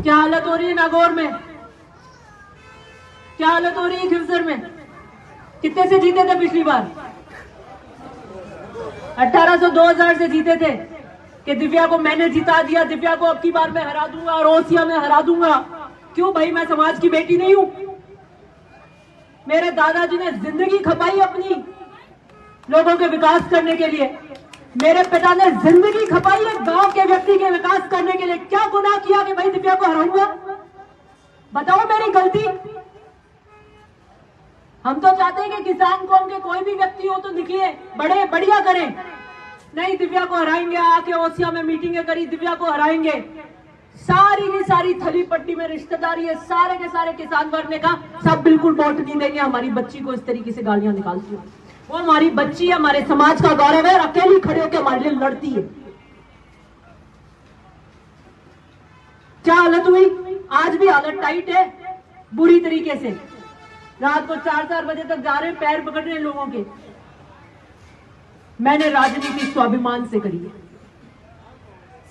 क्या हालत हो रही है नागौर में, क्या हालत हो रही है खिवसर में। कितने से जीते थे पिछली बार? 1800 2000 से जीते थे कि दिव्या को मैंने जिता दिया, दिव्या को अब की बार मैं हरा दूंगा और ओसिया में हरा दूंगा। क्यों भाई, मैं समाज की बेटी नहीं हूं? मेरे दादाजी ने जिंदगी खपाई अपनी लोगों के विकास करने के लिए। मेरे पिता ने जिंदगी खपाई है गांव के व्यक्ति के विकास करने के लिए। क्या गुनाह किया कि भाई दिव्या को हराऊंगा? बताओ मेरी गलती। हम तो चाहते हैं कि किसान कौम के कोई भी व्यक्ति हो तो निकले, बड़े बढ़िया करें। नहीं, दिव्या को हराएंगे, आके ओसिया में मीटिंगें करी, दिव्या को हराएंगे। सारी की सारी थली पट्टी में रिश्तेदारी है, सारे के सारे किसान वर्ग ने कहा सब बिल्कुल वोट नहीं देंगे हमारी बच्ची को इस तरीके से गालियां निकालती हो। वो हमारी बच्ची है, हमारे समाज का गौरव है, अकेली खड़े होकर हमारे लिए लड़ती है। क्या हालत हुई? आज भी हालत टाइट है बुरी तरीके से। रात को 4-4 बजे तक जा रहे हैं, पैर पकड़ रहे हैं लोगों के। मैंने राजनीति स्वाभिमान से करी है,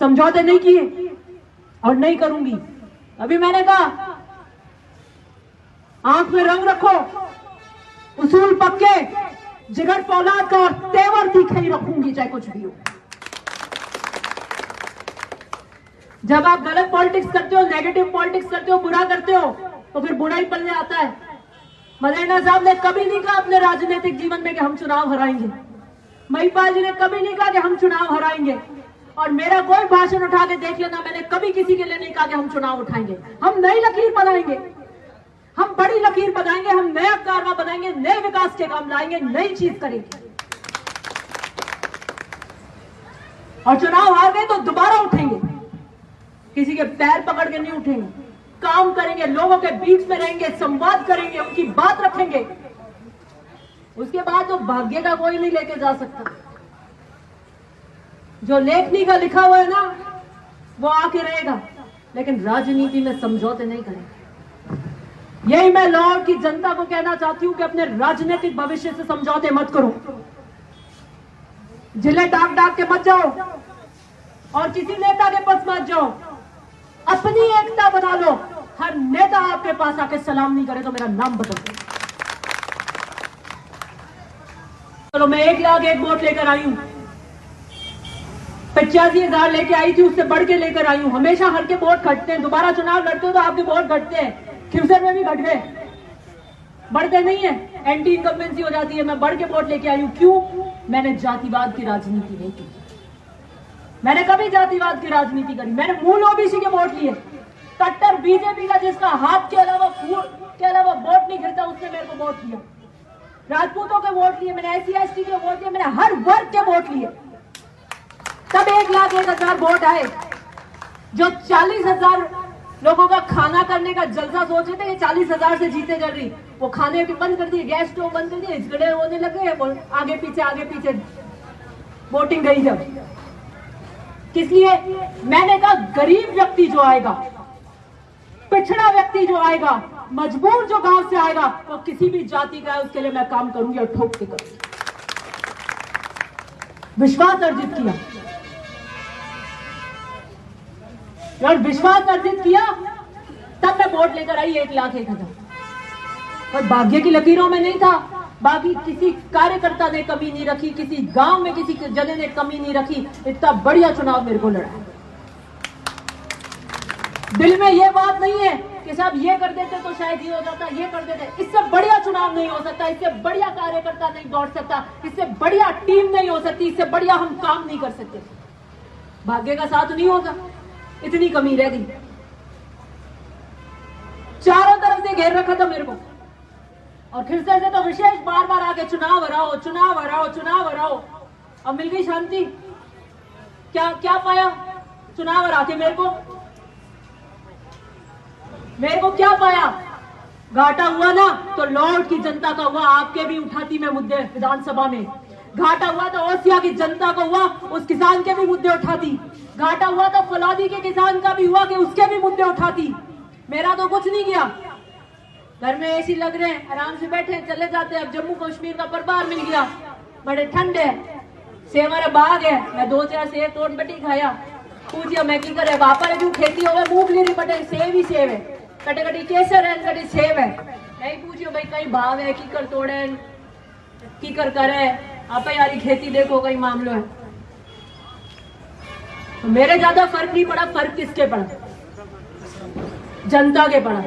समझौते नहीं किए और नहीं करूंगी। अभी मैंने कहा आंख में रंग रखो, उसूल पक्के, जिगर फौलाद का और तेवर तीखे ही रखूंगी चाहे कुछ भी हो। जब आप गलत पॉलिटिक्स करते हो, नेगेटिव पॉलिटिक्स करते हो, बुरा करते हो तो फिर बुरा ही पलने आता है। मदेना साहब ने कभी नहीं कहा अपने राजनीतिक जीवन में कि हम चुनाव हराएंगे। महिपाल जी ने कभी नहीं कहा कि हम चुनाव हराएंगे। और मेरा कोई भाषण उठा के देख लेना, मैंने कभी किसी के लिए नहीं कहा कि हम चुनाव उठाएंगे। हम नई लकीर बनाएंगे, हम बड़ी लकीर बनाएंगे, हम नया कारवा बनाएंगे, नए विकास के काम लाएंगे, नई चीज करेंगे। और चुनाव हार गए तो दोबारा उठेंगे, किसी के पैर पकड़ के नहीं उठेंगे। काम करेंगे, लोगों के बीच में रहेंगे, संवाद करेंगे, उनकी बात रखेंगे। उसके बाद तो भाग्य का कोई नहीं लेके जा सकता। जो लेखनी का लिखा हुआ है ना वो आके रहेगा, लेकिन राजनीति में समझौते नहीं करेंगे। यही मैं लाहौर की जनता को कहना चाहती हूं कि अपने राजनीतिक भविष्य से समझौते मत करो। जिले डाक डाक के मत जाओ और किसी नेता के पास मत जाओ, अपनी एकता बना लो। हर नेता आपके पास आके सलाम नहीं करे तो मेरा नाम बदल दो। चलो, मैं 1,01,000 वोट लेकर आई हूं, 85,000 लेके आई थी, उससे बढ़ के लेकर आई हूं। हमेशा हर के वोट घटते हैं, दोबारा चुनाव लड़ते हो तो आपके वोट घटते हैं। खिवसर में भी घट गए, बढ़ते नहीं है, एंटी इनकम्बेंसी हो जाती है। मैं बढ़ के वोट लेके आई हूं। क्यों? मैंने जातिवाद की राजनीति नहीं की, मैंने कभी जातिवाद की राजनीति करी। मैंने मूल ओबीसी के वोट लिए। कट्टर बीजेपी का जिसका हाथ के अलावा वोट नहीं गिरता उसने मेरे को वोट दिया। राजपूतों के वोट लिए मैंने, SC ST के वोट लिए मैंने, हर वर्ग के वोट लिए। तब 1,01,000 वोट आए। जो 40,000 लोगों का खाना करने का जलसा सोचे थे, ये 40,000 से जीते कर रही, वो खाने भी बंद कर दिए, गैस स्टोव बंद कर दिए, झगड़े होने लगे, आगे पीछे वोटिंग गई। जब किस लिए? मैंने कहा गरीब व्यक्ति जो आएगा, पिछड़ा व्यक्ति जो आएगा, मजबूर जो गांव से आएगा, वो किसी भी जाति का है, उसके लिए मैं काम करूंगी और ठोक के करूंगी। विश्वास अर्जित किया और विश्वास अर्जित किया तब मैं वोट लेकर आई 1,01,000। पर भाग्य की लकीरों में नहीं था। बाकी किसी कार्यकर्ता ने कमी नहीं रखी, किसी गांव में किसी जने ने कमी नहीं रखी। इतना बढ़िया चुनाव मेरे को लड़ा। दिल में यह बात नहीं है कि साहब ये कर देते तो शायद ये हो जाता, ये कर देते। इससे बढ़िया चुनाव नहीं हो सकता, इससे बढ़िया कार्यकर्ता नहीं दौड़ सकता, इससे बढ़िया टीम नहीं हो सकती, इससे बढ़िया हम काम नहीं कर सकते। भाग्य का साथ नहीं होगा, इतनी कमी रह गई। चारों तरफ से घेर रखा था मेरे को, और खिवसर से तो विशेष बार बार आके चुनाव हराओ, चुनाव हराओ, चुनाव हराओ। अब मिल गई शांति। क्या पाया चुनाव हरा के? मेरे को क्या पाया? घाटा हुआ ना तो लाहौर की जनता का हुआ, आपके भी उठाती मैं मुद्दे विधानसभा में। घाटा हुआ तो ओसिया की जनता को हुआ, उस किसान के भी मुद्दे उठाती। घाटा हुआ तो फौलादी के किसान का भी हुआ कि उसके भी मुद्दे उठाती। मेरा तो कुछ नहीं गया। घर में AC लग रहे हैं, आराम से बैठे चले जाते हैं। अब जम्मू कश्मीर का प्रभार मिल गया, बड़े ठंड है, सेब हमारा बाग है, मैं 2-4 सेब तोड़ बटी खाया, पूछिए मैं की करे वापा जो खेती होवे मूंगफली री बटे सेव ही सेव है कटे कटी केसर है कटी सेव है नहीं पूछियो भाई कई भाव है की कर तोड़े की कर करे आप यारी खेती देखो कई मामलो है तो मेरे ज्यादा फर्क नहीं पड़ा फर्क किसके पड़ा जनता के पड़ा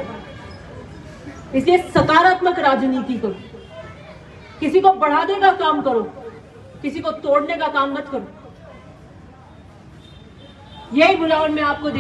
इसलिए सकारात्मक राजनीति करो किसी को बढ़ाने का काम करो किसी को तोड़ने का काम मत करो यही बुलावन में आपको